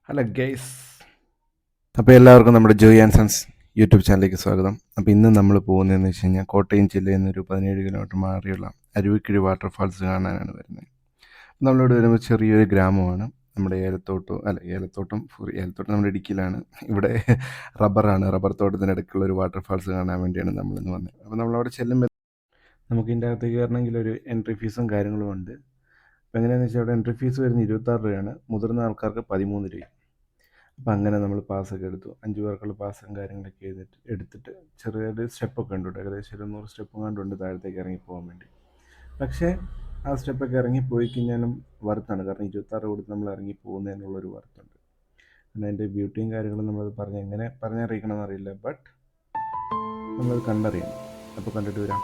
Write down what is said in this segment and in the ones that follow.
Hello guys. അപ്പോൾ എല്ലാവർക്കും നമ്മുടെ ജോയ് ആൻഡ് സൺസ് യൂട്യൂബ് ചാനലിലേക്ക് സ്വാഗതം. അപ്പോൾ ഇന്ന് നമ്മൾ പോകുന്നതെന്ന് വെച്ച് കഴിഞ്ഞാൽ കോട്ടയം ജില്ലയിൽ നിന്നൊരു 17 കിലോമീറ്റർ മാറിയുള്ള അരുവിക്കുഴി വാട്ടർഫാൾസ് കാണാനാണ് വരുന്നത്. നമ്മളിവിടെ വരുമ്പോൾ ചെറിയൊരു ഗ്രാമമാണ്. നമ്മുടെ ഏലത്തോട്ടം നമ്മുടെ ഇടുക്കിയിലാണ്. ഇവിടെ റബ്ബർ തോട്ടത്തിനടുക്കുള്ള ഒരു വാട്ടർഫാൾസ് കാണാൻ വേണ്ടിയാണ് നമ്മളിന്ന് വന്നത്. അപ്പോൾ നമ്മളവിടെ ചെല്ലുമ്പോൾ നമുക്ക് ഇതിൻ്റെ അകത്ത് കയറണമെങ്കിൽ ഒരു എൻട്രി ഫീസും കാര്യങ്ങളും ഉണ്ട്. അപ്പോൾ എങ്ങനെയാണെന്ന് വെച്ചാൽ അവിടെ എൻട്രി ഫീസ് വരുന്നത് 26 രൂപയാണ്, മുതിർന്ന ആൾക്കാർക്ക് 13 രൂപ. അപ്പം അങ്ങനെ നമ്മൾ പാസ്സൊക്കെ എടുത്തു. 5 പേർക്കുള്ള പാസ്സും കാര്യങ്ങളൊക്കെ എടുത്തിട്ട് ചെറിയൊരു സ്റ്റെപ്പൊക്കെ ഉണ്ട് കേട്ടോ. ഏകദേശം ഒരു 100 സ്റ്റെപ്പ് കണ്ടുണ്ട് താഴത്തേക്ക് ഇറങ്ങി പോകാൻ വേണ്ടി. പക്ഷേ ആ സ്റ്റെപ്പൊക്കെ ഇറങ്ങി പോയി കഴിഞ്ഞാലും വർത്താണ്. കാരണം 26 കൊടുത്ത് നമ്മൾ ഇറങ്ങി പോകുന്നതിനുള്ളൊരു വർത്തുണ്ട്. പിന്നെ അതിൻ്റെ ബ്യൂട്ടിയും കാര്യങ്ങളും നമ്മളത് എങ്ങനെ പറഞ്ഞറിയിക്കണമെന്ന് അറിയില്ല. ബട്ട് നമ്മളത് കണ്ടറിയണം. അപ്പോൾ കണ്ടിട്ട് വരാം.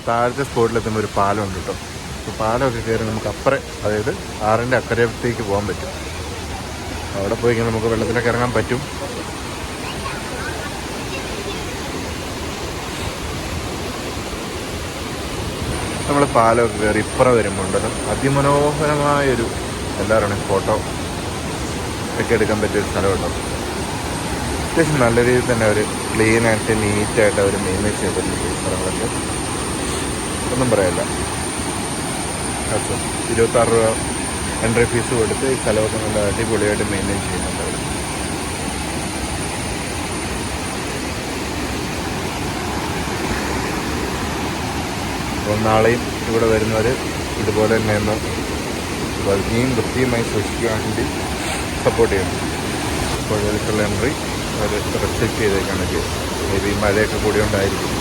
താഴത്തെ സ്പോട്ടിലെത്തുമ്പോൾ ഒരു പാലമുണ്ട് കേട്ടോ. അപ്പോൾ പാലമൊക്കെ കയറി നമുക്ക് അപ്പുറം, അതായത് ആറിൻ്റെ അക്കരത്തേക്ക് പോകാൻ പറ്റും. അവിടെ പോയി കഴിഞ്ഞാൽ നമുക്ക് വെള്ളത്തിലൊക്കെ ഇറങ്ങാൻ പറ്റും. നമ്മൾ പാലമൊക്കെ കയറി ഇപ്പുറം വരുമ്പോൾ ഉണ്ടല്ലോ അതിമനോഹരമായൊരു എല്ലാവരും ഫോട്ടോ ഒക്കെ എടുക്കാൻ പറ്റിയൊരു സ്ഥലമുണ്ടോ. അത്യാവശ്യം നല്ല രീതിയിൽ തന്നെ അവർ ക്ലീനായിട്ട് നീറ്റായിട്ട് അവർ മെയിൻറ്റെയിൻ ചെയ്തിട്ടുണ്ട് ഈ സ്ഥലങ്ങളൊക്കെ. ഒന്നും പറയല്ല. 26 രൂപ എൻട്രി ഫീസ് കൊടുത്ത് ഈ സ്ഥലമൊക്കെ നല്ല അടിപൊളിയായിട്ട് മെയിൻറ്റെയിൻ ചെയ്യുന്നുണ്ട് അവർ. അപ്പോൾ നാളെയും ഇവിടെ വരുന്നവർ ഇതുപോലെ തന്നെ ഒന്ന് വൃത്തിയുമായി സൂക്ഷിക്കാൻ വേണ്ടി സപ്പോർട്ട് ചെയ്യുന്നു. പുഴയിലേക്കുള്ള എൻട്രി അവർ റെസ്ട്രിക്റ്റ് ചെയ്തേക്കാണ് ചെയ്തത്. മേ ബി മഴയൊക്കെ കൂടി ഉണ്ടായിരിക്കും.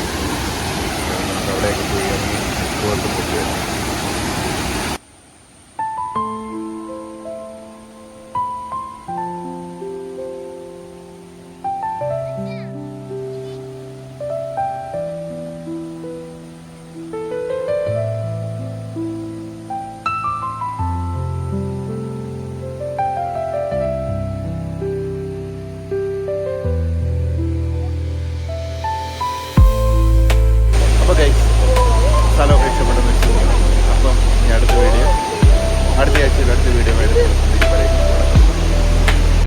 നമുക്ക് അവിടെയൊക്കെ പോയി ഇറങ്ങി പോകാൻ പറ്റുക. അപ്പോൾ ഗൈസ്, സ്ഥലമൊക്കെ ഇഷ്ടപ്പെട്ടെന്ന് വെച്ചിരിക്കണം. അപ്പം ഇനി അടുത്ത ആഴ്ചയിൽ അടുത്ത വീഡിയോ ആയിട്ട്